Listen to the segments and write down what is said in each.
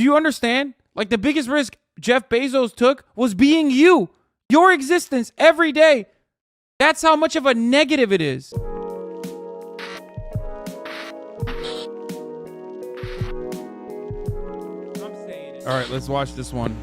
you understand? Like, the biggest risk Jeff Bezos took was being you. Your existence every day. That's how much of a negative it is. All right, let's watch this one.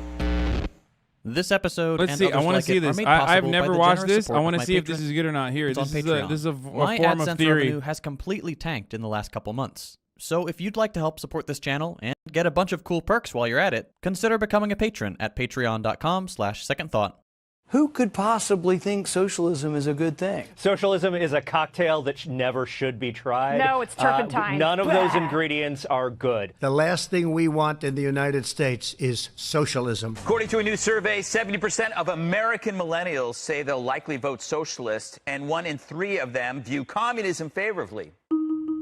This episode. Let's see. I want to see this. I've never watched this. I want to see if this is good or not. Here, this is a my form of AdSense theory. revenue has completely tanked in the last couple months. So if you'd like to help support this channel and get a bunch of cool perks while you're at it, consider becoming a patron at patreon.com/secondthought. Who could possibly think socialism is a good thing? Socialism is a cocktail that never should be tried. No, it's turpentine. None of those ingredients are good. The last thing we want in the United States is socialism. According to a new survey, 70% of American millennials say they'll likely vote socialist, and 1 in 3 of them view communism favorably.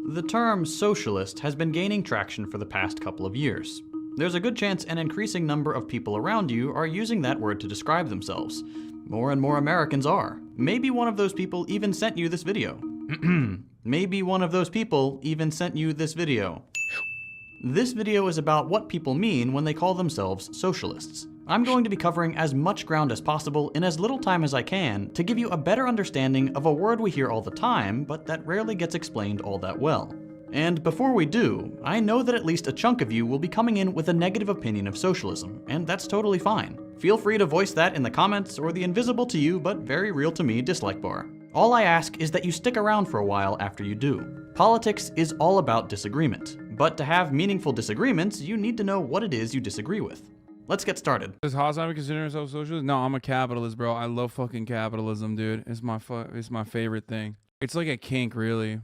The term socialist has been gaining traction for the past couple of years. There's a good chance an increasing number of people around you are using that word to describe themselves. More and more Americans are. Maybe one of those people even sent you this video. Maybe one of those people even sent you this video. This video is about what people mean when they call themselves socialists. I'm going to be covering as much ground as possible in as little time as I can to give you a better understanding of a word we hear all the time, but that rarely gets explained all that well. And before we do, I know that at least a chunk of you will be coming in with a negative opinion of socialism, and that's totally fine. Feel free to voice that in the comments or the invisible to you but very real to me dislike bar. All I ask is that you stick around for a while after you do. Politics is all about disagreement, but to have meaningful disagreements, you need to know what it is you disagree with. Let's get started. Does Hasan consider himself socialist? No, I'm a capitalist, bro. I love fucking capitalism, dude. It's my favorite thing. It's like a kink, really.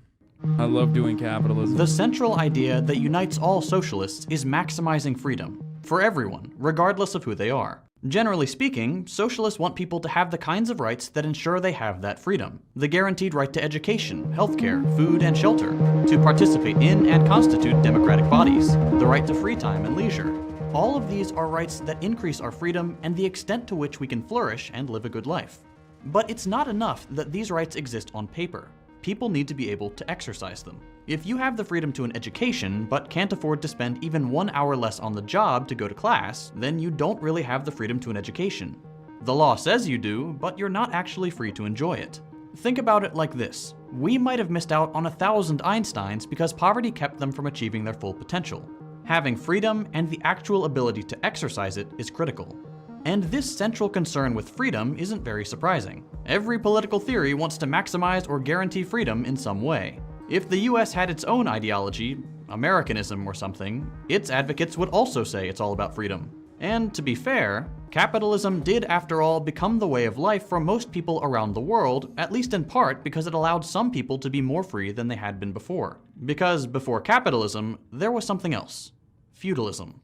I love doing capitalism. The central idea that unites all socialists is maximizing freedom for everyone, regardless of who they are. Generally speaking, socialists want people to have the kinds of rights that ensure they have that freedom. The guaranteed right to education, healthcare, food, and shelter, to participate in and constitute democratic bodies, the right to free time and leisure. All of these are rights that increase our freedom and the extent to which we can flourish and live a good life. But it's not enough that these rights exist on paper. People need to be able to exercise them. If you have the freedom to an education, but can't afford to spend even 1 hour less on the job to go to class, then you don't really have the freedom to an education. The law says you do, but you're not actually free to enjoy it. Think about it like this. We might have missed out on 1,000 Einsteins because poverty kept them from achieving their full potential. Having freedom and the actual ability to exercise it is critical. And this central concern with freedom isn't very surprising. Every political theory wants to maximize or guarantee freedom in some way. If the US had its own ideology, Americanism or something, its advocates would also say it's all about freedom. And to be fair, capitalism did after all become the way of life for most people around the world, at least in part because it allowed some people to be more free than they had been before. Because before capitalism, there was something else. Feudalism.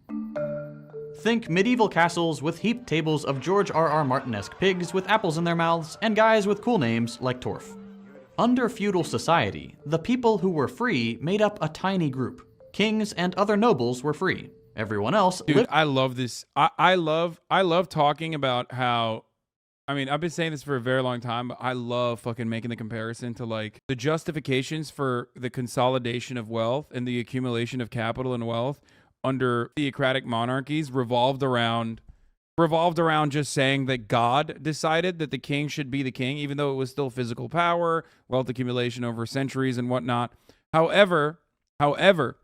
Think medieval castles with heaped tables of George R.R. Martin-esque pigs with apples in their mouths and guys with cool names like Torf. Under feudal society, the people who were free made up a tiny group. Kings and other nobles were free. Everyone else Dude, I love this. I love talking about how, I mean, I've been saying this for a very long time, but I love fucking making the comparison to like the justifications for the consolidation of wealth and the accumulation of capital and wealth under theocratic monarchies revolved around just saying that God decided that the king should be the king, even though it was still physical power, wealth accumulation over centuries and whatnot. However,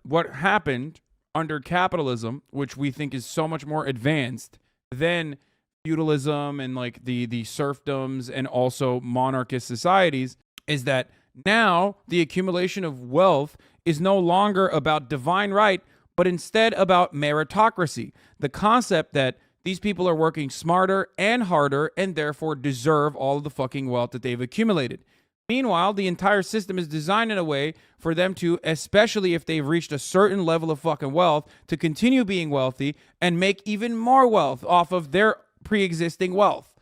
what happened under capitalism, which we think is so much more advanced than feudalism and like the serfdoms and also monarchist societies, is that now the accumulation of wealth is no longer about divine right, but instead about meritocracy. The concept that these people are working smarter and harder and therefore deserve all of the fucking wealth that they've accumulated. Meanwhile, the entire system is designed in a way for them to, especially if they've reached a certain level of fucking wealth, to continue being wealthy and make even more wealth off of their pre-existing wealth.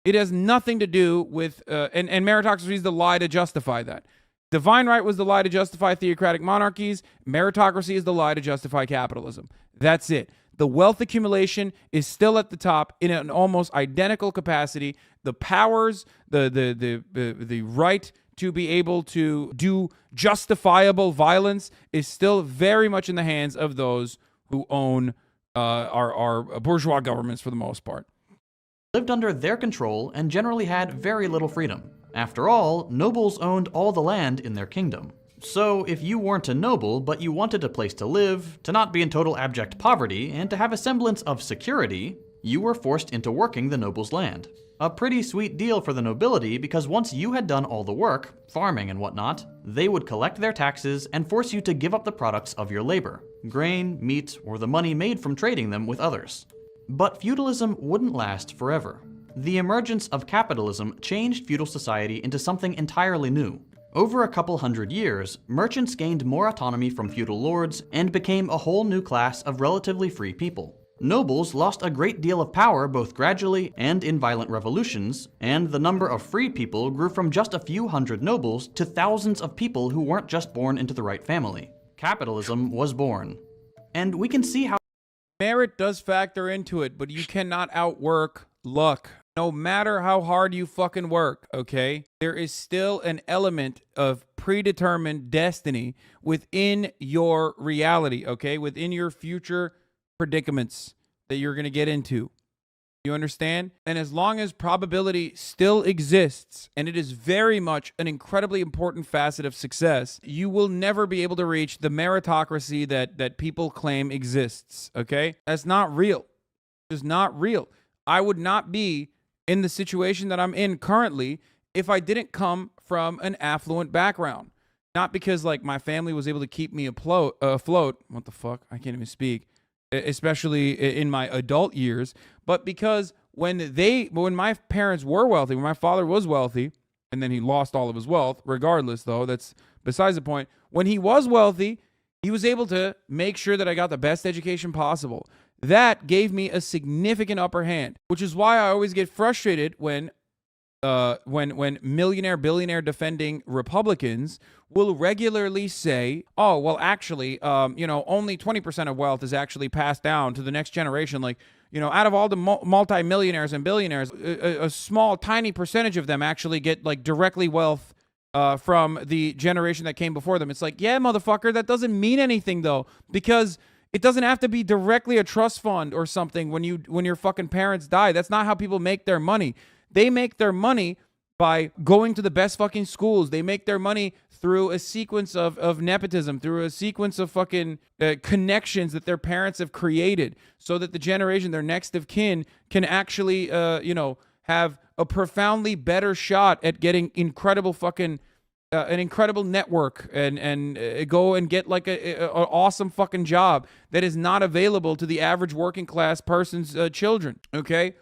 It has nothing to do with, and meritocracy is the lie to justify that. Divine right was the lie to justify theocratic monarchies. Meritocracy is the lie to justify capitalism. That's it. The wealth accumulation is still at the top in an almost identical capacity. The powers, the right to be able to do justifiable violence is still very much in the hands of those who own our bourgeois governments for the most part. Lived under their control and generally had very little freedom. After all, nobles owned all the land in their kingdom. So if you weren't a noble, but you wanted a place to live, to not be in total abject poverty, and to have a semblance of security, you were forced into working the noble's land. A pretty sweet deal for the nobility, because once you had done all the work, farming and whatnot, they would collect their taxes and force you to give up the products of your labor, grain, meat, or the money made from trading them with others. But feudalism wouldn't last forever. The emergence of capitalism changed feudal society into something entirely new. Over a couple hundred years, merchants gained more autonomy from feudal lords and became a whole new class of relatively free people. Nobles lost a great deal of power both gradually and in violent revolutions, and the number of free people grew from just a few hundred nobles to thousands of people who weren't just born into the right family. Capitalism was born. And we can see how Merit does factor into it, but you cannot outwork luck. No matter how hard you fucking work, okay? There is still an element of predetermined destiny within your reality, okay? Within your future predicaments that you're going to get into. You understand? And as long as probability still exists, and it is very much an incredibly important facet of success, you will never be able to reach the meritocracy that people claim exists, okay? That's not real. It's not real. I would not be in the situation that I'm in currently if I didn't come from an affluent background. Not because, like, my family was able to keep me afloat. What the fuck? I can't even speak. Especially in my adult years, but because when my parents were wealthy, when my father was wealthy, and then he lost all of his wealth, regardless, though, that's besides the point. When he was wealthy, he was able to make sure that I got the best education possible. That gave me a significant upper hand, which is why I always get frustrated when millionaire, billionaire defending Republicans will regularly say, oh, well, actually, only 20% of wealth is actually passed down to the next generation. Like, out of all the multimillionaires and billionaires, a small, tiny percentage of them actually get like directly wealth from the generation that came before them. It's like, yeah, motherfucker, that doesn't mean anything though, because it doesn't have to be directly a trust fund or something when your fucking parents die. That's not how people make their money. They make their money by going to the best fucking schools. They make their money through a sequence of nepotism, through a sequence of fucking connections that their parents have created so that the generation, their next of kin, can actually, have a profoundly better shot at getting incredible fucking, an incredible network and go and get like an awesome fucking job that is not available to the average working class person's children, okay?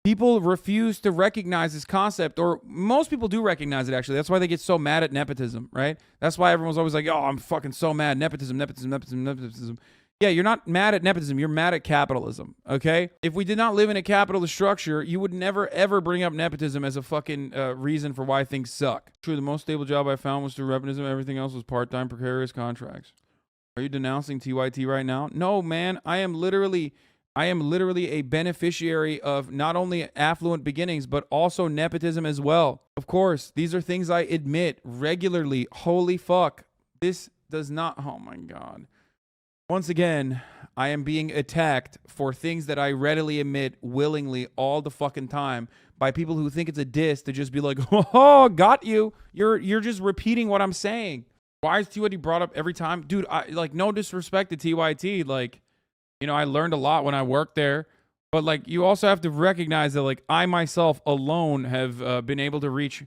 People refuse to recognize this concept, or most people do recognize it, actually. That's why they get so mad at nepotism, right? That's why everyone's always like, oh, I'm fucking so mad. Nepotism. Yeah, you're not mad at nepotism. You're mad at capitalism, okay? If we did not live in a capitalist structure, you would never, ever bring up nepotism as a fucking reason for why things suck. True, the most stable job I found was through nepotism. Everything else was part-time, precarious contracts. Are you denouncing TYT right now? No, man. I am literally a beneficiary of not only affluent beginnings, but also nepotism as well. Of course, these are things I admit regularly. Holy fuck. This does not, oh my God. Once again, I am being attacked for things that I readily admit willingly all the fucking time by people who think it's a diss to just be like, oh, got you. You're just repeating what I'm saying. Why is TYT brought up every time? Dude, no disrespect to TYT, I learned a lot when I worked there, but you also have to recognize that I myself alone have been able to reach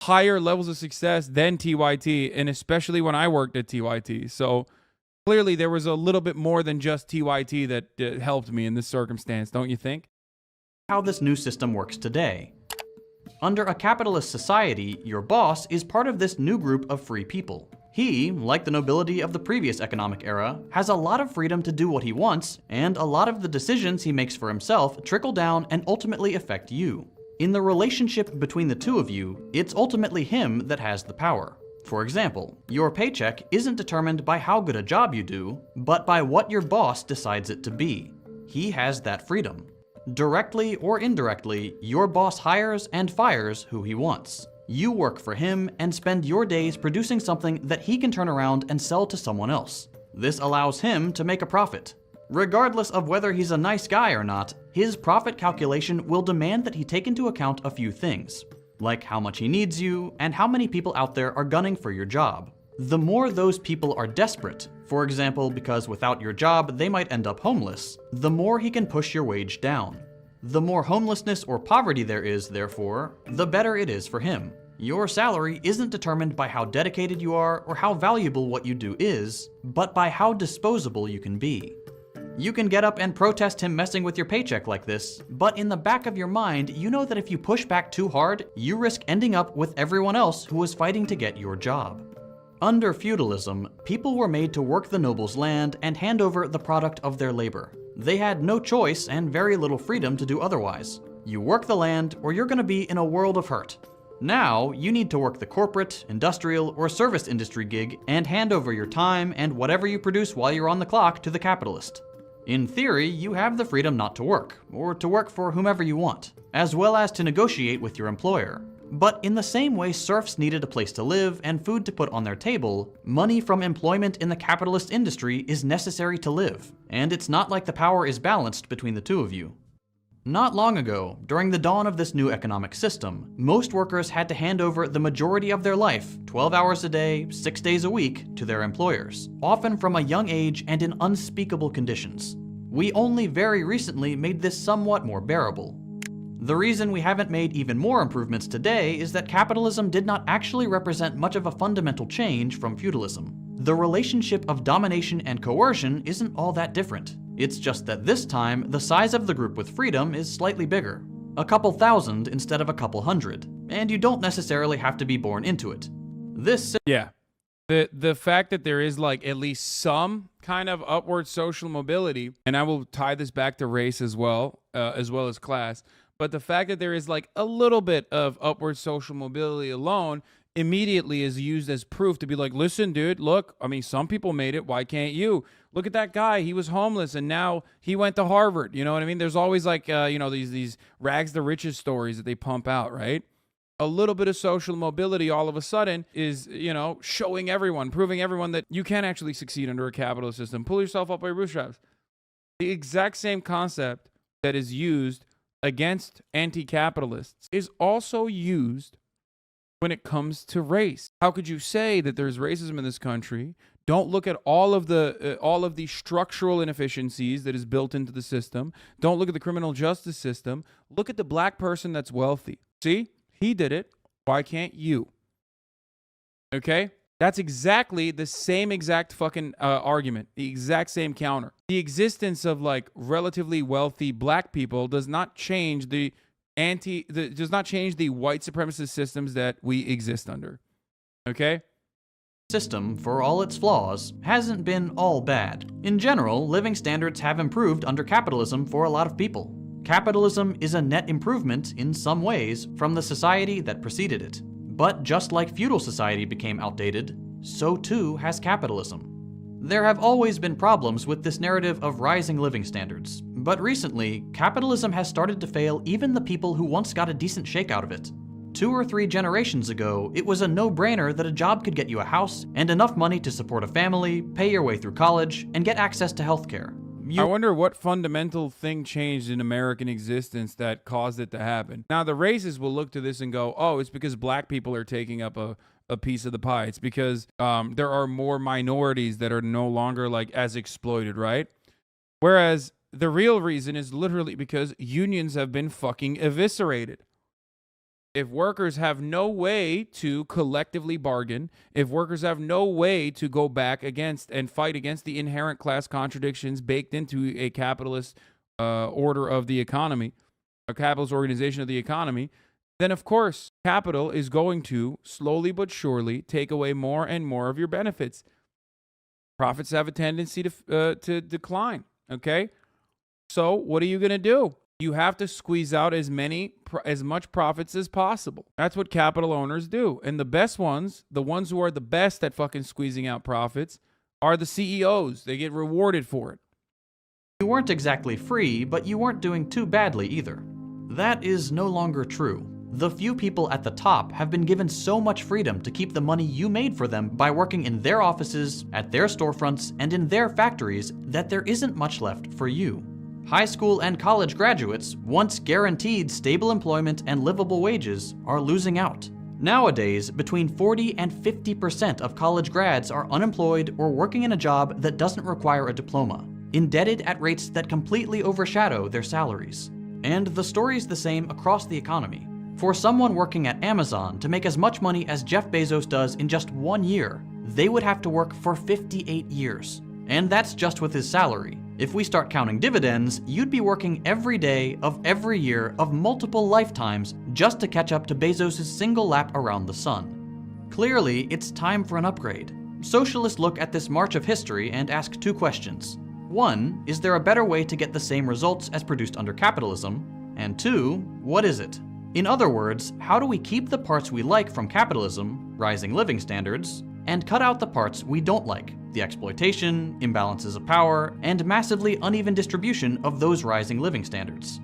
higher levels of success than TYT, and especially when I worked at TYT. So clearly there was a little bit more than just TYT that helped me in this circumstance, don't you think? How this new system works today. Under a capitalist society, your boss is part of this new group of free people. He, like the nobility of the previous economic era, has a lot of freedom to do what he wants, and a lot of the decisions he makes for himself trickle down and ultimately affect you. In the relationship between the two of you, it's ultimately him that has the power. For example, your paycheck isn't determined by how good a job you do, but by what your boss decides it to be. He has that freedom. Directly or indirectly, your boss hires and fires who he wants. You work for him and spend your days producing something that he can turn around and sell to someone else. This allows him to make a profit. Regardless of whether he's a nice guy or not, his profit calculation will demand that he take into account a few things, like how much he needs you and how many people out there are gunning for your job. The more those people are desperate, for example because without your job they might end up homeless, the more he can push your wage down. The more homelessness or poverty there is, therefore, the better it is for him. Your salary isn't determined by how dedicated you are or how valuable what you do is, but by how disposable you can be. You can get up and protest him messing with your paycheck like this, but in the back of your mind, you know that if you push back too hard, you risk ending up with everyone else who is fighting to get your job. Under feudalism, people were made to work the noble's land and hand over the product of their labor. They had no choice and very little freedom to do otherwise. You work the land or you're gonna be in a world of hurt. Now, you need to work the corporate, industrial, or service industry gig and hand over your time and whatever you produce while you're on the clock to the capitalist. In theory, you have the freedom not to work, or to work for whomever you want, as well as to negotiate with your employer. But in the same way serfs needed a place to live and food to put on their table, money from employment in the capitalist industry is necessary to live, and it's not like the power is balanced between the two of you. Not long ago, during the dawn of this new economic system, most workers had to hand over the majority of their life, 12 hours a day, 6 days a week, to their employers, often from a young age and in unspeakable conditions. We only very recently made this somewhat more bearable. The reason we haven't made even more improvements today is that capitalism did not actually represent much of a fundamental change from feudalism. The relationship of domination and coercion isn't all that different. It's just that this time, the size of the group with freedom is slightly bigger. A couple thousand instead of a couple hundred. And you don't necessarily have to be born into it. Yeah. The fact that there is like at least some kind of upward social mobility, and I will tie this back to race as well as class, but the fact that there is like a little bit of upward social mobility alone immediately is used as proof to be like, listen, dude, look, I mean, some people made it. Why can't you? Look at that guy. He was homeless and now he went to Harvard. You know what I mean? There's always like, these rags to riches stories that they pump out, right? A little bit of social mobility all of a sudden is, showing everyone, proving everyone that you can actually succeed under a capitalist system. Pull yourself up by your bootstraps. The exact same concept that is used against anti-capitalists is also used when it comes to race. How could you say that there's racism in this country? Don't look at all of the structural inefficiencies that is built into the system. Don't look at the criminal justice system. Look at the black person that's wealthy. See? He did it. Why can't you? Okay? That's exactly the same exact fucking argument. The exact same counter. The existence of like relatively wealthy black people does not change the white supremacist systems that we exist under. Okay? System, for all its flaws, hasn't been all bad. In general, living standards have improved under capitalism for a lot of people. Capitalism is a net improvement, in some ways, from the society that preceded it. But just like feudal society became outdated, so too has capitalism. There have always been problems with this narrative of rising living standards, but recently, capitalism has started to fail even the people who once got a decent shake out of it. 2 or 3 generations ago, it was a no-brainer that a job could get you a house and enough money to support a family, pay your way through college, and get access to healthcare. I wonder what fundamental thing changed in American existence that caused it to happen. Now, the racists will look to this and go, oh, it's because black people are taking up a piece of the pie. It's because there are more minorities that are no longer like as exploited, right? Whereas the real reason is literally because unions have been fucking eviscerated. If workers have no way to collectively bargain, if workers have no way to go back against and fight against the inherent class contradictions baked into a capitalist order of the economy, a capitalist organization of the economy, then of course capital is going to slowly but surely take away more and more of your benefits. Profits have a tendency to decline, okay? So what are you going to do? You have to squeeze out as much profits as possible. That's what capital owners do. And the best ones, the ones who are the best at fucking squeezing out profits, are the CEOs. They get rewarded for it. You weren't exactly free, but you weren't doing too badly either. That is no longer true. The few people at the top have been given so much freedom to keep the money you made for them by working in their offices, at their storefronts, and in their factories that there isn't much left for you. High school and college graduates, once guaranteed stable employment and livable wages, are losing out. Nowadays, between 40 and 50% of college grads are unemployed or working in a job that doesn't require a diploma, indebted at rates that completely overshadow their salaries. And the story's the same across the economy. For someone working at Amazon to make as much money as Jeff Bezos does in just 1 year, they would have to work for 58 years. And that's just with his salary. If we start counting dividends, you'd be working every day of every year of multiple lifetimes just to catch up to Bezos' single lap around the sun. Clearly, it's time for an upgrade. Socialists look at this march of history and ask two questions. One, is there a better way to get the same results as produced under capitalism? And two, what is it? In other words, how do we keep the parts we like from capitalism, rising living standards, and cut out the parts we don't like, the exploitation, imbalances of power, and massively uneven distribution of those rising living standards?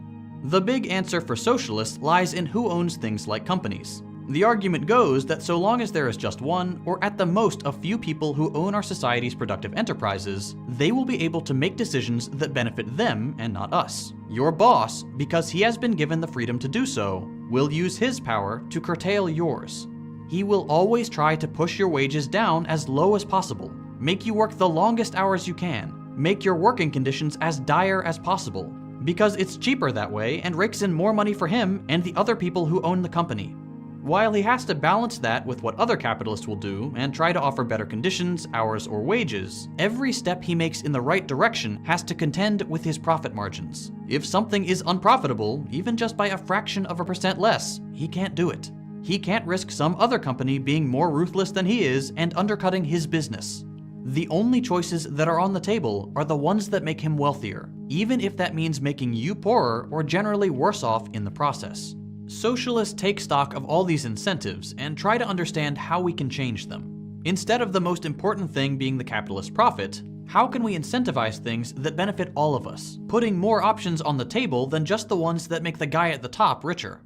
The big answer for socialists lies in who owns things like companies. The argument goes that so long as there is just one, or at the most a few people who own our society's productive enterprises, they will be able to make decisions that benefit them and not us. Your boss, because he has been given the freedom to do so, will use his power to curtail yours. He will always try to push your wages down as low as possible, make you work the longest hours you can, make your working conditions as dire as possible, because it's cheaper that way and rakes in more money for him and the other people who own the company. While he has to balance that with what other capitalists will do and try to offer better conditions, hours, or wages, every step he makes in the right direction has to contend with his profit margins. If something is unprofitable, even just by a fraction of a percent less, he can't do it. He can't risk some other company being more ruthless than he is and undercutting his business. The only choices that are on the table are the ones that make him wealthier, even if that means making you poorer or generally worse off in the process. Socialists take stock of all these incentives and try to understand how we can change them. Instead of the most important thing being the capitalist profit, how can we incentivize things that benefit all of us, putting more options on the table than just the ones that make the guy at the top richer?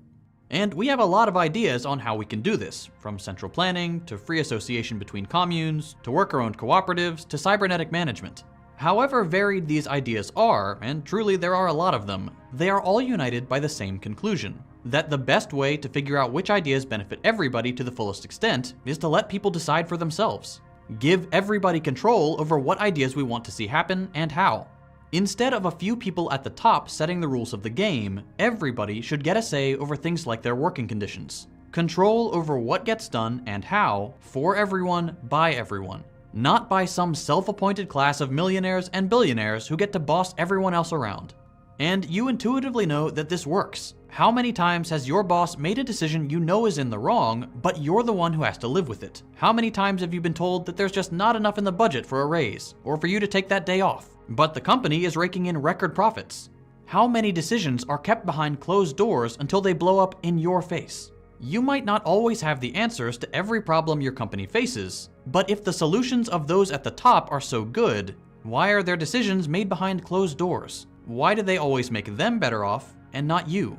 And we have a lot of ideas on how we can do this, from central planning, to free association between communes, to worker-owned cooperatives, to cybernetic management. However varied these ideas are, and truly there are a lot of them, they are all united by the same conclusion: that the best way to figure out which ideas benefit everybody to the fullest extent is to let people decide for themselves. Give everybody control over what ideas we want to see happen and how. Instead of a few people at the top setting the rules of the game, everybody should get a say over things like their working conditions. Control over what gets done and how, for everyone, by everyone. Not by some self-appointed class of millionaires and billionaires who get to boss everyone else around. And you intuitively know that this works. How many times has your boss made a decision you know is in the wrong, but you're the one who has to live with it? How many times have you been told that there's just not enough in the budget for a raise, or for you to take that day off, but the company is raking in record profits? How many decisions are kept behind closed doors until they blow up in your face? You might not always have the answers to every problem your company faces, but if the solutions of those at the top are so good, why are their decisions made behind closed doors? Why do they always make them better off and not you?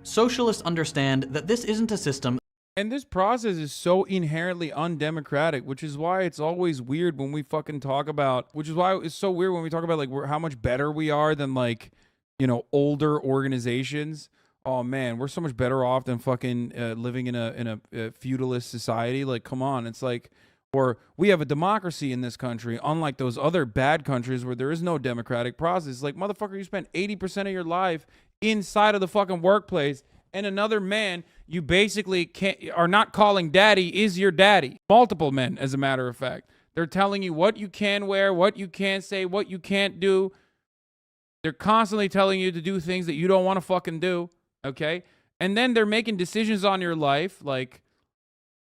Socialists understand that this isn't a system. And this process is so inherently undemocratic, which is why it's always weird when we fucking talk about, which is why it's so weird when we talk about like how much better we are than like, you know, older organizations. Oh man, we're so much better off than fucking living in a feudalist society. Like, come on. It's like, or we have a democracy in this country, unlike those other bad countries where there is no democratic process. Like, motherfucker, you spend 80% of your life inside of the fucking workplace, and another man you basically are not calling daddy is your daddy. Multiple men, as a matter of fact. They're telling you what you can wear, what you can't say, what you can't do. They're constantly telling you to do things that you don't want to fucking do, okay? And then they're making decisions on your life, like,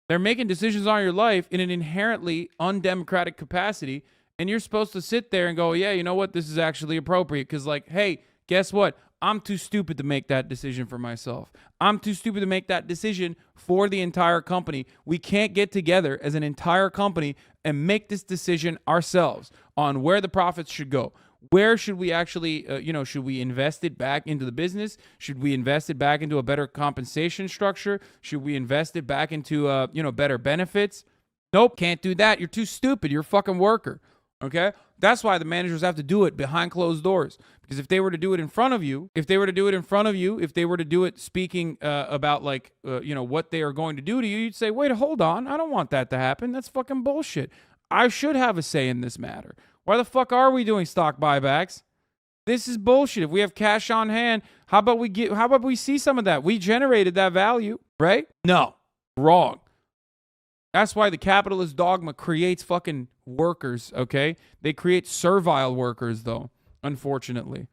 they're making decisions on your life in an inherently undemocratic capacity, and you're supposed to sit there and go, yeah, you know what, this is actually appropriate, because, like, hey, guess what? I'm too stupid to make that decision for myself. I'm too stupid to make that decision for the entire company. We can't get together as an entire company and make this decision ourselves on where the profits should go. Where should we actually, should we invest it back into the business? Should we invest it back into a better compensation structure? Should we invest it back into, better benefits? Nope, can't do that. You're too stupid. You're a fucking worker. Okay? That's why the managers have to do it behind closed doors. Because if they were to do it in front of you, if they were to do it speaking about what they are going to do to you, you'd say, wait, hold on. I don't want that to happen. That's fucking bullshit. I should have a say in this matter. Why the fuck are we doing stock buybacks? This is bullshit. If we have cash on hand, how about we see some of that? We generated that value, right? No, wrong. That's why the capitalist dogma creates fucking workers, okay? They create servile workers, though, unfortunately.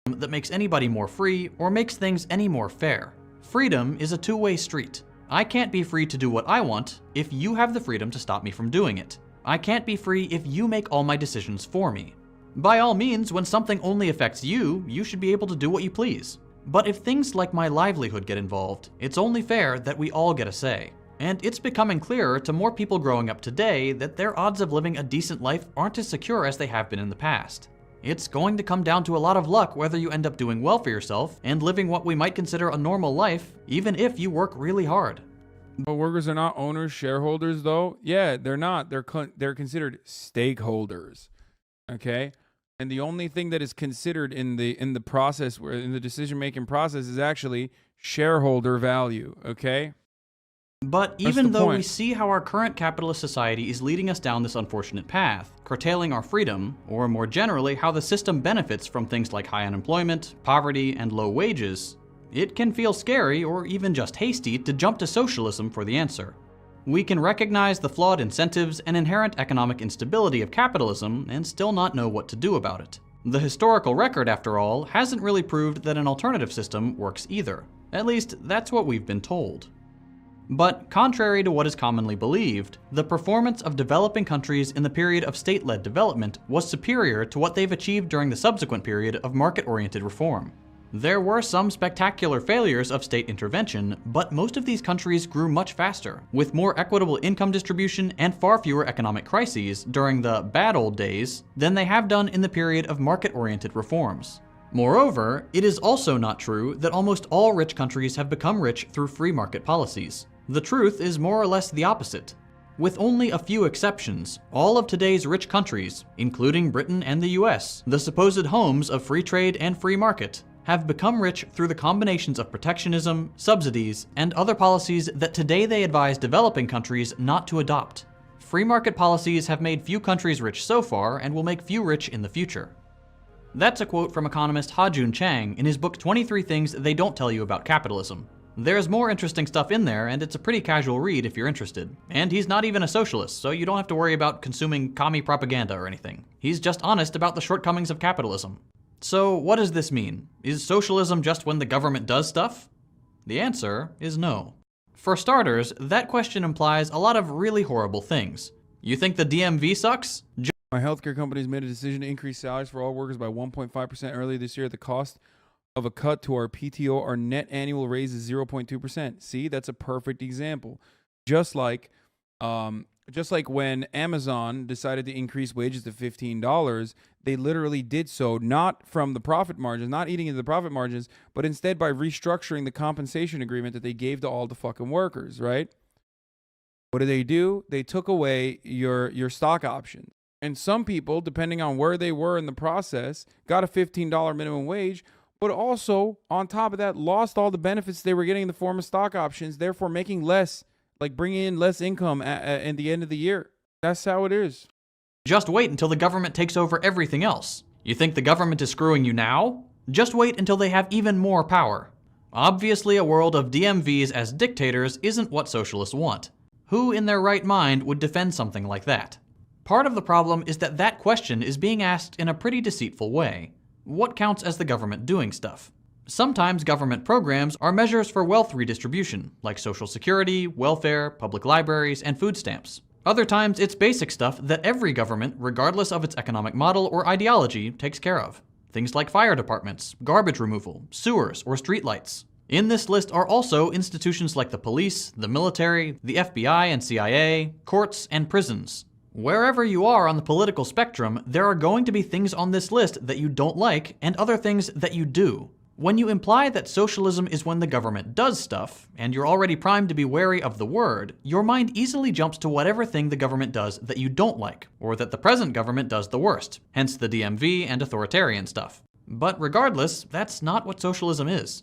That makes anybody more free or makes things any more fair. Freedom is a two-way street. I can't be free to do what I want if you have the freedom to stop me from doing it. I can't be free if you make all my decisions for me. By all means, when something only affects you, you should be able to do what you please. But if things like my livelihood get involved, it's only fair that we all get a say. And it's becoming clearer to more people growing up today that their odds of living a decent life aren't as secure as they have been in the past. It's going to come down to a lot of luck whether you end up doing well for yourself and living what we might consider a normal life, even if you work really hard. But workers are not owners, shareholders, though. Yeah, they're not. They're considered stakeholders. Okay, and the only thing that is considered in the process, in the decision-making process, is actually shareholder value. Okay. But even though we see how our current capitalist society is leading us down this unfortunate path, curtailing our freedom, or more generally, how the system benefits from things like high unemployment, poverty, and low wages, it can feel scary or even just hasty to jump to socialism for the answer. We can recognize the flawed incentives and inherent economic instability of capitalism and still not know what to do about it. The historical record, after all, hasn't really proved that an alternative system works either. At least, that's what we've been told. But contrary to what is commonly believed, the performance of developing countries in the period of state-led development was superior to what they've achieved during the subsequent period of market-oriented reform. There were some spectacular failures of state intervention, but most of these countries grew much faster, with more equitable income distribution and far fewer economic crises during the bad old days than they have done in the period of market-oriented reforms. Moreover, it is also not true that almost all rich countries have become rich through free market policies. The truth is more or less the opposite. With only a few exceptions, all of today's rich countries, including Britain and the US, the supposed homes of free trade and free market, have become rich through the combinations of protectionism, subsidies, and other policies that today they advise developing countries not to adopt. Free market policies have made few countries rich so far and will make few rich in the future. That's a quote from economist Ha-Joon Chang in his book 23 Things They Don't Tell You About Capitalism. There's more interesting stuff in there, and it's a pretty casual read if you're interested. And he's not even a socialist, so you don't have to worry about consuming commie propaganda or anything. He's just honest about the shortcomings of capitalism. So what does this mean? Is socialism just when the government does stuff? The answer is no. For starters, that question implies a lot of really horrible things. You think the DMV sucks? My healthcare company's made a decision to increase salaries for all workers by 1.5% earlier this year at the cost of a cut to our PTO. Our net annual raise is 0.2%. See, that's a perfect example. Just like when Amazon decided to increase wages to $15, they literally did so not from the profit margins, not eating into the profit margins, but instead by restructuring the compensation agreement that they gave to all the fucking workers, right? What do? They took away your stock options. And some people, depending on where they were in the process, got a $15 minimum wage, but also, on top of that, lost all the benefits they were getting in the form of stock options, therefore making less, like bringing in less income at the end of the year. That's how it is. Just wait until the government takes over everything else. You think the government is screwing you now? Just wait until they have even more power. Obviously, a world of DMVs as dictators isn't what socialists want. Who in their right mind would defend something like that? Part of the problem is that that question is being asked in a pretty deceitful way. What counts as the government doing stuff? Sometimes government programs are measures for wealth redistribution, like Social Security, welfare, public libraries, and food stamps. Other times it's basic stuff that every government, regardless of its economic model or ideology, takes care of. Things like fire departments, garbage removal, sewers, or streetlights. In this list are also institutions like the police, the military, the FBI and CIA, courts, and prisons. Wherever you are on the political spectrum, there are going to be things on this list that you don't like and other things that you do. When you imply that socialism is when the government does stuff, and you're already primed to be wary of the word, your mind easily jumps to whatever thing the government does that you don't like, or that the present government does the worst, hence the DMV and authoritarian stuff. But regardless, that's not what socialism is.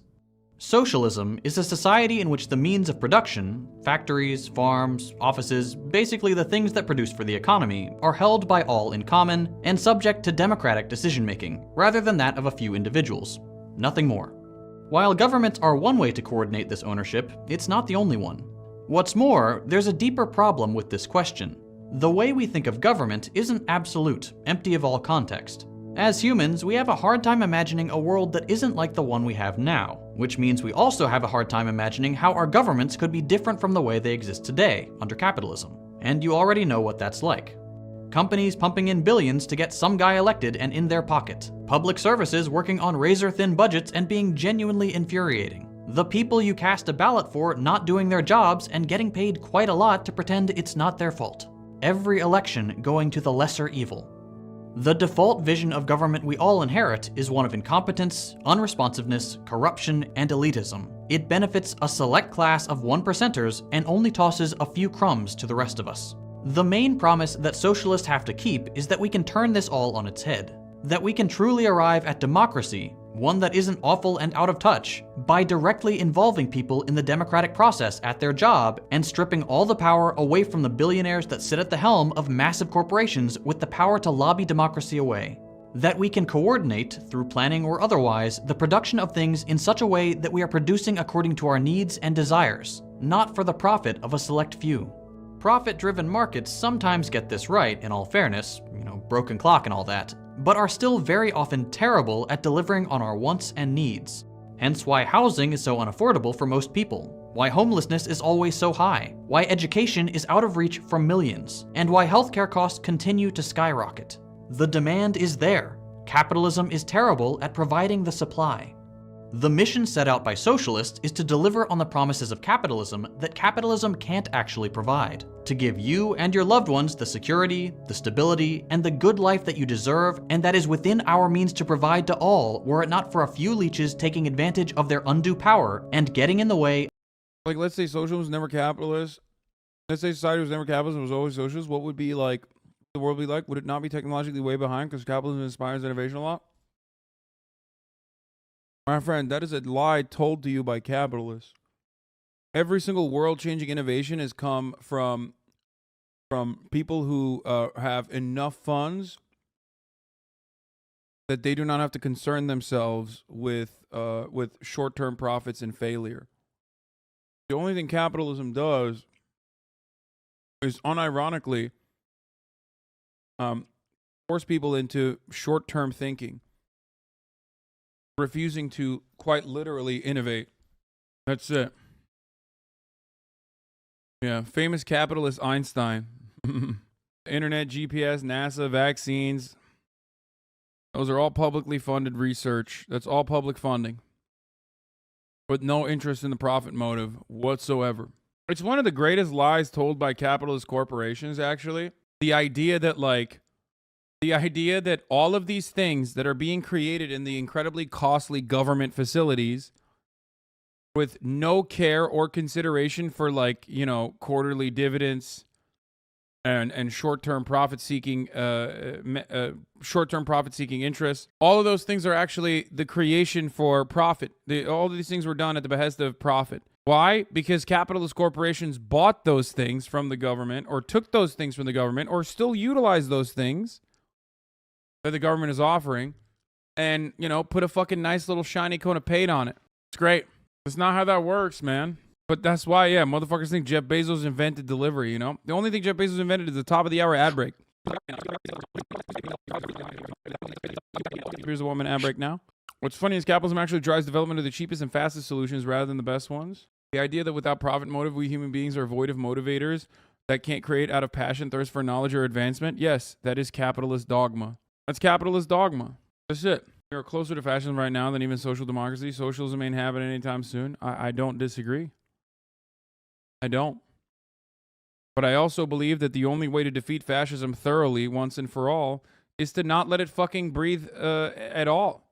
Socialism is a society in which the means of production, factories, farms, offices, basically the things that produce for the economy, are held by all in common and subject to democratic decision-making, rather than that of a few individuals. Nothing more. While governments are one way to coordinate this ownership, it's not the only one. What's more, there's a deeper problem with this question. The way we think of government isn't absolute, empty of all context. As humans, we have a hard time imagining a world that isn't like the one we have now, which means we also have a hard time imagining how our governments could be different from the way they exist today, under capitalism. And you already know what that's like. Companies pumping in billions to get some guy elected and in their pocket. Public services working on razor-thin budgets and being genuinely infuriating. The people you cast a ballot for not doing their jobs and getting paid quite a lot to pretend it's not their fault. Every election going to the lesser evil. The default vision of government we all inherit is one of incompetence, unresponsiveness, corruption, and elitism. It benefits a select class of 1%ers and only tosses a few crumbs to the rest of us. The main promise that socialists have to keep is that we can turn this all on its head. That we can truly arrive at democracy, one that isn't awful and out of touch, by directly involving people in the democratic process at their job and stripping all the power away from the billionaires that sit at the helm of massive corporations with the power to lobby democracy away. That we can coordinate, through planning or otherwise, the production of things in such a way that we are producing according to our needs and desires, not for the profit of a select few. Profit-driven markets sometimes get this right, in all fairness, broken clock and all that, but are still very often terrible at delivering on our wants and needs. Hence why housing is so unaffordable for most people, why homelessness is always so high, why education is out of reach for millions, and why healthcare costs continue to skyrocket. The demand is there. Capitalism is terrible at providing the supply. The mission set out by socialists is to deliver on the promises of capitalism that capitalism can't actually provide. To give you and your loved ones the security, the stability, and the good life that you deserve and that is within our means to provide to all, were it not for a few leeches taking advantage of their undue power and getting in the way. Like, let's say socialism was never capitalist. Let's say society was never capitalist and was always socialist. What would be like the world be like? Would it not be technologically way behind because capitalism inspires innovation a lot? My friend, that is a lie told to you by capitalists. Every single world-changing innovation has come from people who have enough funds that they do not have to concern themselves with short-term profits and failure. The only thing capitalism does is unironically force people into short-term thinking, refusing to quite literally innovate. That's it. Yeah, famous capitalist Einstein. Internet, GPS, NASA, vaccines. Those are all publicly funded research. That's all public funding. With no interest in the profit motive whatsoever. It's one of the greatest lies told by capitalist corporations, actually. The idea that all of these things that are being created in the incredibly costly government facilities with no care or consideration for quarterly dividends and short-term profit-seeking interests. All of those things are actually the creation for profit. All of these things were done at the behest of profit. Why? Because capitalist corporations bought those things from the government or took those things from the government or still utilize those things that the government is offering and, put a fucking nice little shiny cone of paint on it. It's great. That's not how that works, man. But that's why, motherfuckers think Jeff Bezos invented delivery, The only thing Jeff Bezos invented is the top of the hour ad break. Here's a 1 minute ad break now. What's funny is capitalism actually drives development of the cheapest and fastest solutions rather than the best ones. The idea that without profit motive, we human beings are void of motivators that can't create out of passion, thirst for knowledge or advancement. Yes, that is capitalist dogma. That's capitalist dogma. That's it. We are closer to fascism right now than even social democracy. Socialism ain't happening anytime soon. I don't disagree. I don't. But I also believe that the only way to defeat fascism thoroughly, once and for all, is to not let it fucking breathe at all.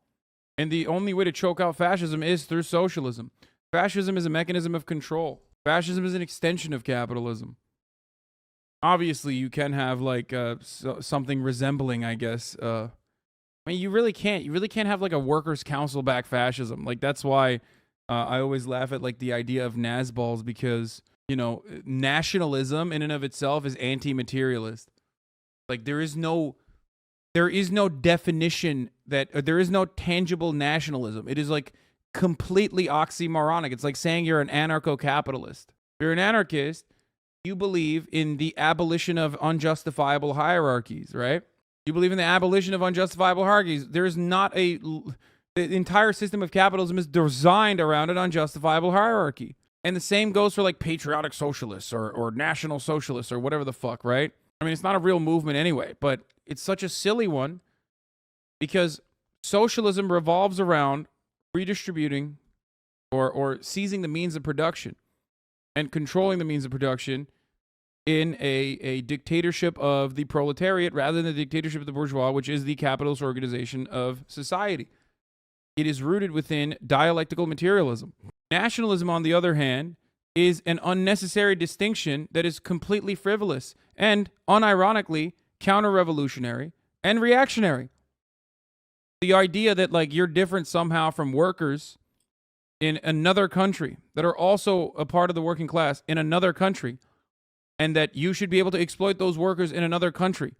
And the only way to choke out fascism is through socialism. Fascism is a mechanism of control. Fascism is an extension of capitalism. Obviously, you can have like something resembling, I guess. I mean, you really can't. You really can't have like a workers' council back fascism. Like that's why I always laugh at like the idea of Nazballs, because you know nationalism in and of itself is anti-materialist. Like there is no definition that there is no tangible nationalism. It is like completely oxymoronic. It's like saying you're an anarcho-capitalist. If you're an anarchist, you believe in the abolition of unjustifiable hierarchies, right? You believe in the abolition of unjustifiable hierarchies. There is not the entire system of capitalism is designed around an unjustifiable hierarchy. And the same goes for like patriotic socialists or national socialists or whatever the fuck, right? I mean, it's not a real movement anyway, but it's such a silly one because socialism revolves around redistributing or seizing the means of production and controlling the means of production in a dictatorship of the proletariat rather than the dictatorship of the bourgeois, which is the capitalist organization of society. It is rooted within dialectical materialism. Nationalism, on the other hand, is an unnecessary distinction that is completely frivolous and, unironically, counter-revolutionary and reactionary. The idea that like you're different somehow from workers in another country that are also a part of the working class in another country, and that you should be able to exploit those workers in another country,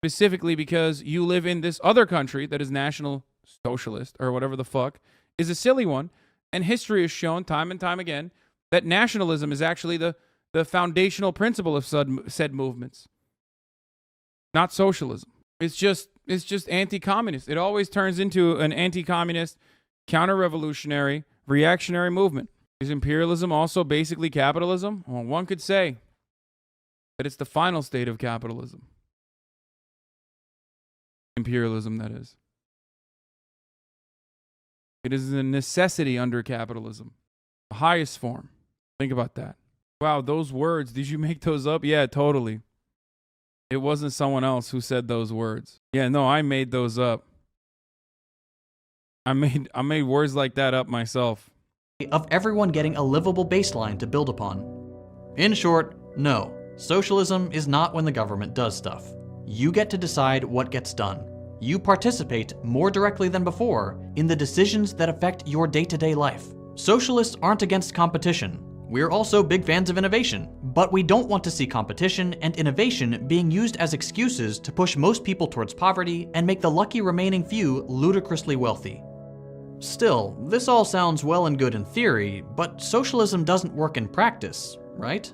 specifically because you live in this other country that is national socialist or whatever the fuck, is a silly one. And history has shown time and time again that nationalism is actually the foundational principle of said movements, not socialism. It's just anti-communist. It always turns into an anti-communist, counter-revolutionary, reactionary movement. Is imperialism also basically capitalism? Well, one could say that it's the final state of capitalism. Imperialism, that is. It is a necessity under capitalism. The highest form. Think about that. Wow, those words, did you make those up? Yeah, totally. It wasn't someone else who said those words. Yeah, no, I made those up. I made words like that up myself. Of everyone getting a livable baseline to build upon. In short, no. Socialism is not when the government does stuff. You get to decide what gets done. You participate more directly than before in the decisions that affect your day-to-day life. Socialists aren't against competition. We're also big fans of innovation, but we don't want to see competition and innovation being used as excuses to push most people towards poverty and make the lucky remaining few ludicrously wealthy. Still, this all sounds well and good in theory, but socialism doesn't work in practice, right?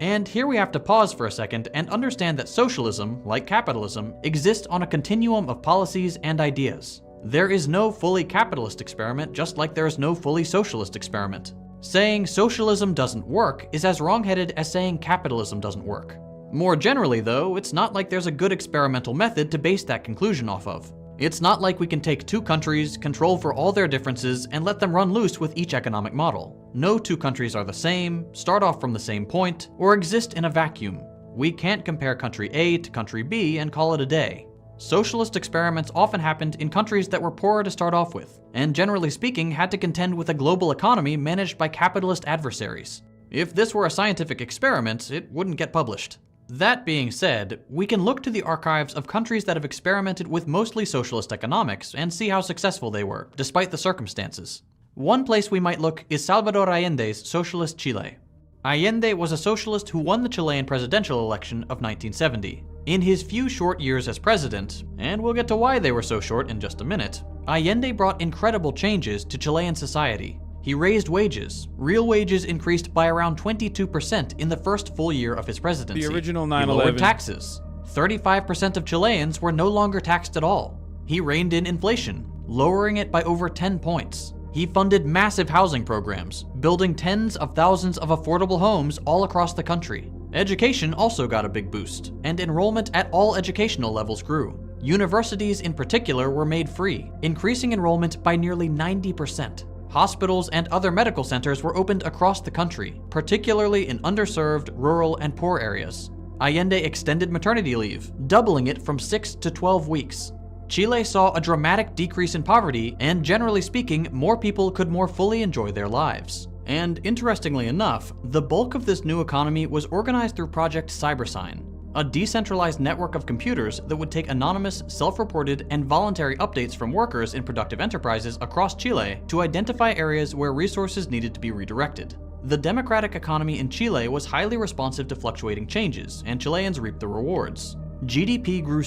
And here we have to pause for a second and understand that socialism, like capitalism, exists on a continuum of policies and ideas. There is no fully capitalist experiment, just like there is no fully socialist experiment. Saying socialism doesn't work is as wrong-headed as saying capitalism doesn't work. More generally, though, it's not like there's a good experimental method to base that conclusion off of. It's not like we can take two countries, control for all their differences, and let them run loose with each economic model. No two countries are the same, start off from the same point, or exist in a vacuum. We can't compare country A to country B and call it a day. Socialist experiments often happened in countries that were poorer to start off with, and generally speaking had to contend with a global economy managed by capitalist adversaries. If this were a scientific experiment, it wouldn't get published. That being said, we can look to the archives of countries that have experimented with mostly socialist economics and see how successful they were, despite the circumstances. One place we might look is Salvador Allende's socialist Chile. Allende was a socialist who won the Chilean presidential election of 1970. In his few short years as president, and we'll get to why they were so short in just a minute, Allende brought incredible changes to Chilean society. He raised wages. Real wages increased by around 22% in the first full year of his presidency. The original 9/11. He lowered taxes. 35% of Chileans were no longer taxed at all. He reined in inflation, lowering it by over 10 points. He funded massive housing programs, building tens of thousands of affordable homes all across the country. Education also got a big boost, and enrollment at all educational levels grew. Universities in particular were made free, increasing enrollment by nearly 90%. Hospitals and other medical centers were opened across the country, particularly in underserved, rural, and poor areas. Allende extended maternity leave, doubling it from 6 to 12 weeks. Chile saw a dramatic decrease in poverty, and generally speaking, more people could more fully enjoy their lives. And interestingly enough, the bulk of this new economy was organized through Project Cybersign, a decentralized network of computers that would take anonymous, self-reported, and voluntary updates from workers in productive enterprises across Chile to identify areas where resources needed to be redirected. The democratic economy in Chile was highly responsive to fluctuating changes, and Chileans reaped the rewards. GDP grew.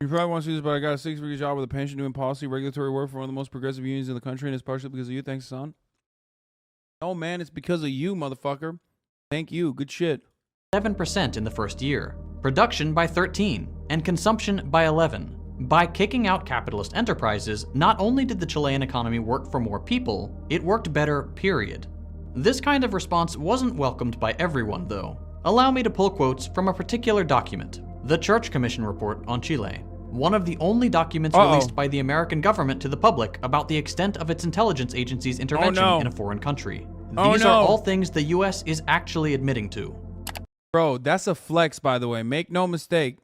You probably want to see this, but I got a 6-figure job with a pension doing policy, regulatory work for one of the most progressive unions in the country, and it's partially because of you. Thanks, son. Oh, man, it's because of you, motherfucker. Thank you. Good shit. 7% in the first year, production by 13%, and consumption by 11%. By kicking out capitalist enterprises, not only did the Chilean economy work for more people, it worked better, period. This kind of response wasn't welcomed by everyone, though. Allow me to pull quotes from a particular document, the Church Commission Report on Chile, one of the only documents released by the American government to the public about the extent of its intelligence agency's intervention in a foreign country. These are all things the US is actually admitting to. Bro, that's a flex, by the way. Make no mistake.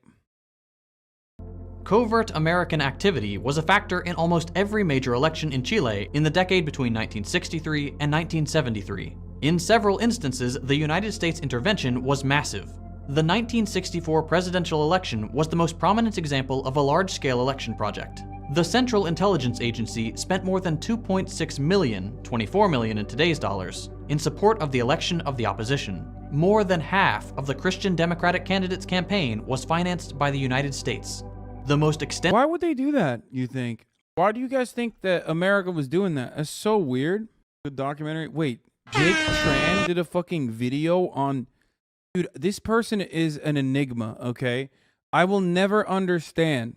Covert American activity was a factor in almost every major election in Chile in the decade between 1963 and 1973. In several instances, the United States intervention was massive. The 1964 presidential election was the most prominent example of a large-scale election project. The Central Intelligence Agency spent more than $2.6 million, $24 million in today's dollars, in support of the election of the opposition. More than half of the Christian Democratic candidate's campaign was financed by the United States. The most extensive. Why would they do that, you think? Why do you guys think that America was doing that? That's so weird. The documentary. Wait, Jake Tran did a fucking video on... Dude, this person is an enigma, okay? I will never understand.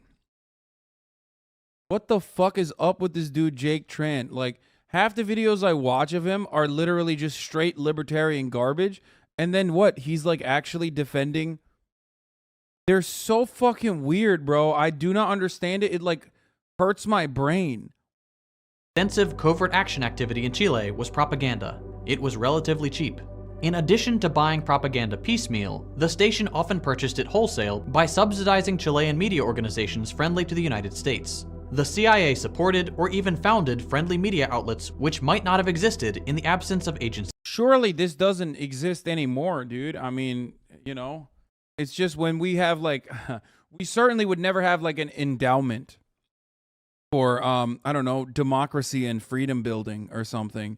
What the fuck is up with this dude, Jake Tran? Like, half the videos I watch of him are literally just straight libertarian garbage. And then what? He's like actually defending... They're so fucking weird, bro. I do not understand it. It like hurts my brain. Extensive covert action activity in Chile was propaganda. It was relatively cheap. In addition to buying propaganda piecemeal, the station often purchased it wholesale by subsidizing Chilean media organizations friendly to the United States. The CIA supported or even founded friendly media outlets which might not have existed in the absence of agencies. Surely this doesn't exist anymore, dude. I mean, you know... It's just when we have like, we certainly would never have like an endowment for, I don't know, democracy and freedom building or something.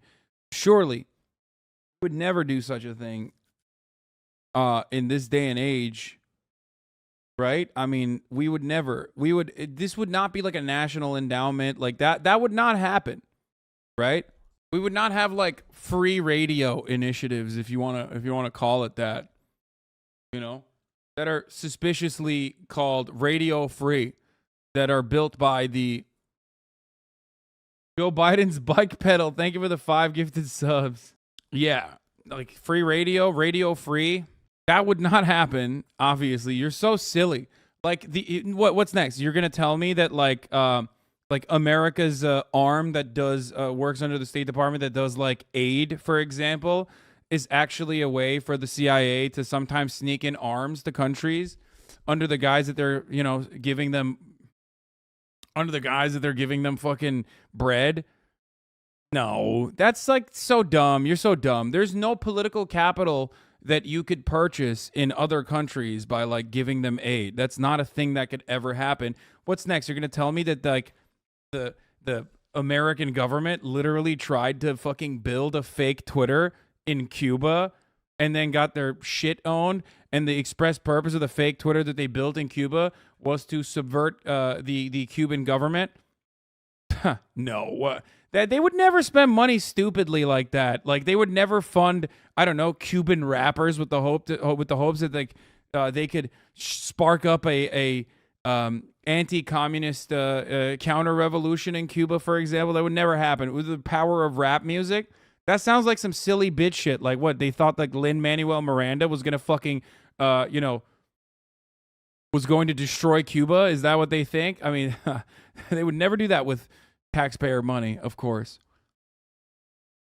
Surely would never do such a thing in this day and age, right? I mean, we would never, this would not be like a national endowment like that. That would not happen, right? We would not have like free radio initiatives, if you want to call it that, you know? That are suspiciously called radio free, that are built by the Joe Biden's bike pedal. Thank you for the 5 gifted subs. Yeah, like free radio, radio free. That would not happen. Obviously, you're so silly. Like what's next? You're gonna tell me that like America's arm that does works under the State Department that does like aid, for example, is actually a way for the CIA to sometimes sneak in arms to countries under the guise that they're, you know, giving them fucking bread. No, that's like so dumb. You're so dumb. There's no political capital that you could purchase in other countries by like giving them aid. That's not a thing that could ever happen. What's next? You're going to tell me that like the American government literally tried to fucking build a fake Twitter in Cuba and then got their shit owned, and the express purpose of the fake Twitter that they built in Cuba was to subvert the Cuban government? No, that they would never spend money stupidly like that. Like they would never fund, I don't know, Cuban rappers with the hopes that like they could spark up a anti-communist counter-revolution in Cuba, for example. That would never happen. With the power of rap music, that sounds like some silly bitch shit. Like what? They thought like Lin-Manuel Miranda was gonna fucking, was going to destroy Cuba? Is that what they think? I mean, they would never do that with taxpayer money, of course.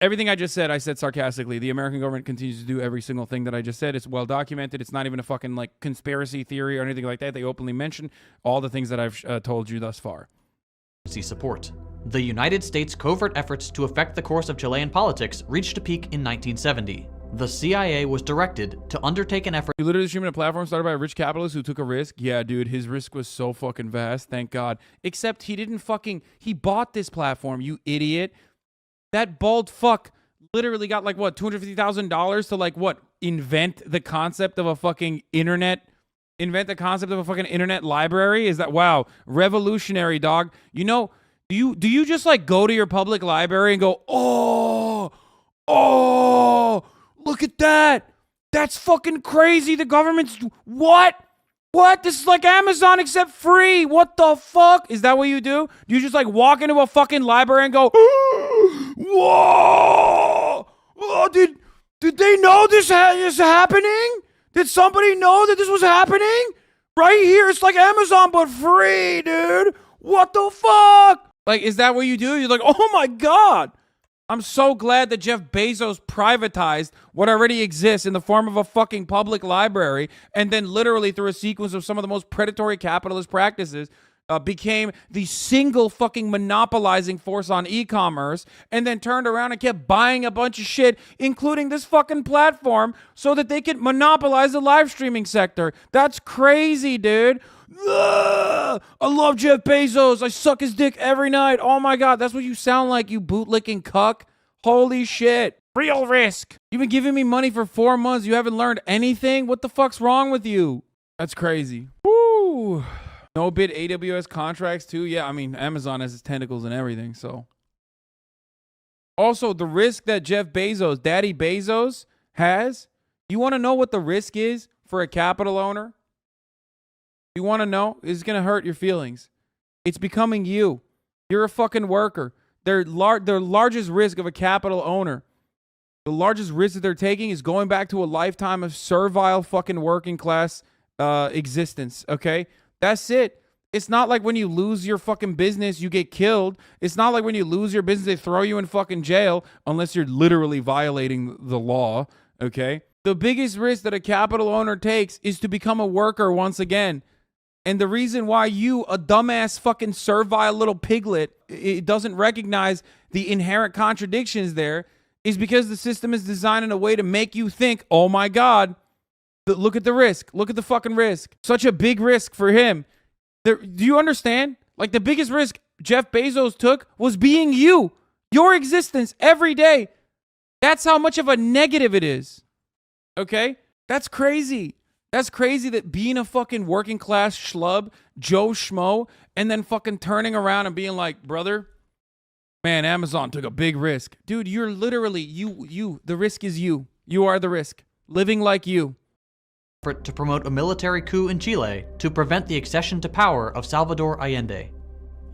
Everything I just said, I said sarcastically. The American government continues to do every single thing that I just said. It's well documented. It's not even a fucking like conspiracy theory or anything like that. They openly mention all the things that I've told you thus far. Support. The United States' covert efforts to affect the course of Chilean politics reached a peak in 1970. The CIA was directed to undertake an effort. You literally streaming a platform started by a rich capitalist who took a risk. Yeah, dude, his risk was so fucking vast. Thank God. Except he didn't fucking, he bought this platform, you idiot. That bald fuck literally got like what, $250,000 to like what, invent the concept of a fucking internet library? Is that, wow, revolutionary, dog. You know, do you just like go to your public library and go, oh, look at that. That's fucking crazy. The government's, what? This is like Amazon except free. What the fuck? Is that what you do? Do you just like walk into a fucking library and go, whoa! Oh, did they know this is happening? Did somebody know that this was happening? Right here, it's like Amazon but free, dude. What the fuck? Like, is that what you do? You're like, oh my God. I'm so glad that Jeff Bezos privatized what already exists in the form of a fucking public library, and then literally through a sequence of some of the most predatory capitalist practices became the single fucking monopolizing force on e-commerce, and then turned around and kept buying a bunch of shit, including this fucking platform, so that they could monopolize the live streaming sector. That's crazy, dude. Ugh! I love Jeff Bezos. I suck his dick every night. Oh my God, that's what you sound like, you bootlicking cuck. Holy shit. Real risk. You've been giving me money for 4 months. You haven't learned anything? What the fuck's wrong with you? That's crazy. Woo. No bid AWS contracts too. Yeah, I mean, Amazon has its tentacles and everything, so. Also, the risk that Jeff Bezos, Daddy Bezos, has, you want to know what the risk is for a capital owner? You want to know? It's going to hurt your feelings. It's becoming you. You're a fucking worker. Their largest risk of a capital owner, the largest risk that they're taking is going back to a lifetime of servile fucking working class existence, okay? That's it. It's not like when you lose your fucking business, you get killed. It's not like when you lose your business, they throw you in fucking jail, unless you're literally violating the law, okay? The biggest risk that a capital owner takes is to become a worker once again. And the reason why you, a dumbass fucking servile little piglet, it doesn't recognize the inherent contradictions there is because the system is designed in a way to make you think, oh my God, look at the risk. Look at the fucking risk. Such a big risk for him. Do you understand? Like, the biggest risk Jeff Bezos took was being you. Your existence every day. That's how much of a negative it is. Okay? That's crazy. That's crazy that being a fucking working class schlub, Joe Schmo, and then fucking turning around and being like, brother, man, Amazon took a big risk. Dude, you're literally, the risk is you. You are the risk. Living like you. To promote a military coup in Chile to prevent the accession to power of Salvador Allende.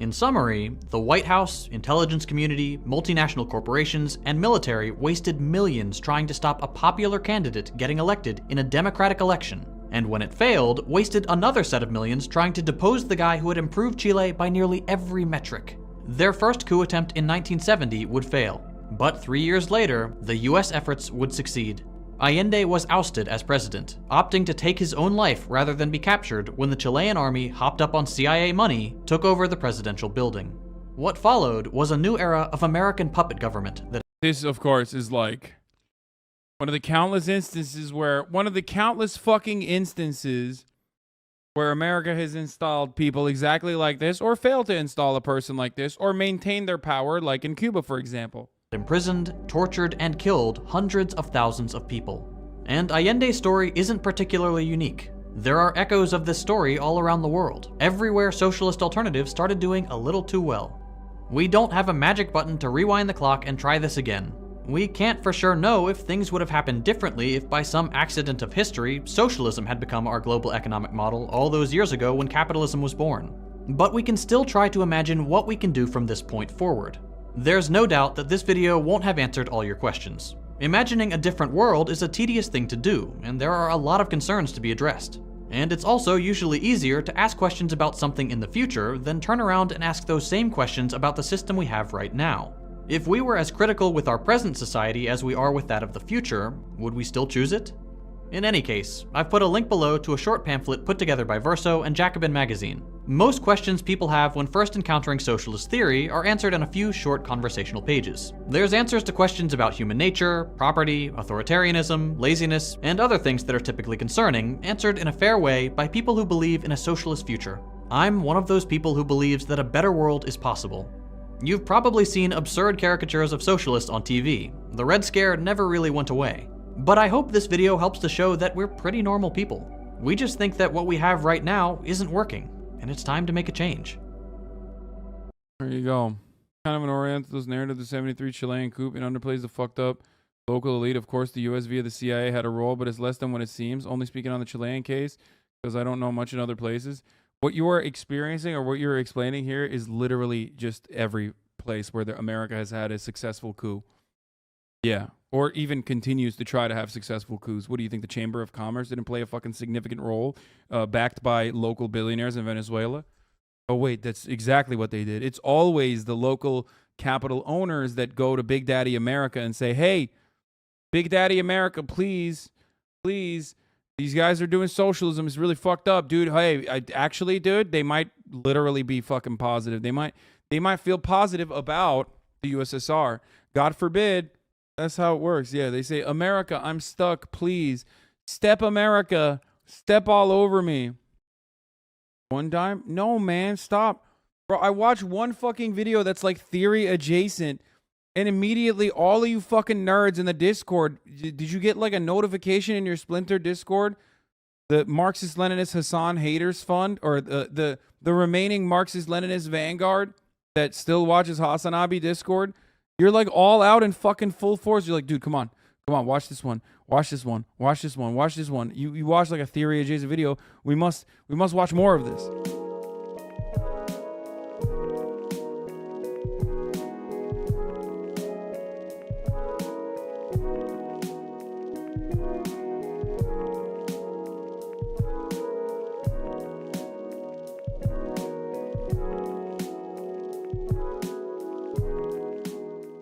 In summary, the White House, intelligence community, multinational corporations, and military wasted millions trying to stop a popular candidate getting elected in a democratic election, and when it failed, wasted another set of millions trying to depose the guy who had improved Chile by nearly every metric. Their first coup attempt in 1970 would fail, but 3 years later, the US efforts would succeed. Allende was ousted as president, opting to take his own life rather than be captured when the Chilean army, hopped up on CIA money, took over the presidential building. What followed was a new era of American puppet government that— This, of course, is like one of the countless fucking instances where America has installed people exactly like this, or failed to install a person like this, or maintain their power, like in Cuba, for example. Imprisoned, tortured, and killed hundreds of thousands of people. And Allende's story isn't particularly unique. There are echoes of this story all around the world, everywhere socialist alternatives started doing a little too well. We don't have a magic button to rewind the clock and try this again. We can't for sure know if things would have happened differently if by some accident of history, socialism had become our global economic model all those years ago when capitalism was born. But we can still try to imagine what we can do from this point forward. There's no doubt that this video won't have answered all your questions. Imagining a different world is a tedious thing to do, and there are a lot of concerns to be addressed. And it's also usually easier to ask questions about something in the future than turn around and ask those same questions about the system we have right now. If we were as critical with our present society as we are with that of the future, would we still choose it? In any case, I've put a link below to a short pamphlet put together by Verso and Jacobin magazine. Most questions people have when first encountering socialist theory are answered in a few short conversational pages. There's answers to questions about human nature, property, authoritarianism, laziness, and other things that are typically concerning, answered in a fair way by people who believe in a socialist future. I'm one of those people who believes that a better world is possible. You've probably seen absurd caricatures of socialists on TV. The Red Scare never really went away. But I hope this video helps to show that we're pretty normal people. We just think that what we have right now isn't working, and it's time to make a change. There you go. Kind of an Orientalist narrative, the 73 Chilean coup, and underplays the fucked up local elite. Of course, the US via the CIA had a role, but it's less than what it seems. Only speaking on the Chilean case, because I don't know much in other places. What you are experiencing or what you're explaining here is literally just every place where America has had a successful coup. Yeah. Or even continues to try to have successful coups. What do you think? The Chamber of Commerce didn't play a fucking significant role, backed by local billionaires in Venezuela? Oh, wait, that's exactly what they did. It's always the local capital owners that go to Big Daddy America and say, hey, Big Daddy America, please, please, these guys are doing socialism. It's really fucked up, dude. Hey, actually, dude, they might literally be fucking positive. They might feel positive about the USSR. God forbid. That's how it works. Yeah, they say, America, I'm stuck. Please, step America. Step all over me. One dime? No, man, stop. Bro, I watched one fucking video that's like theory adjacent, and immediately all of you fucking nerds in the Discord, did you get like a notification in your Splinter Discord? The Marxist-Leninist Hasan Haters Fund, or the remaining Marxist-Leninist Vanguard that still watches Hasanabi Discord? You're like all out in fucking full force. You're like, dude, come on, watch this one, watch this one, watch this one, watch this one. You watch like a theory adjacent video. We must watch more of this.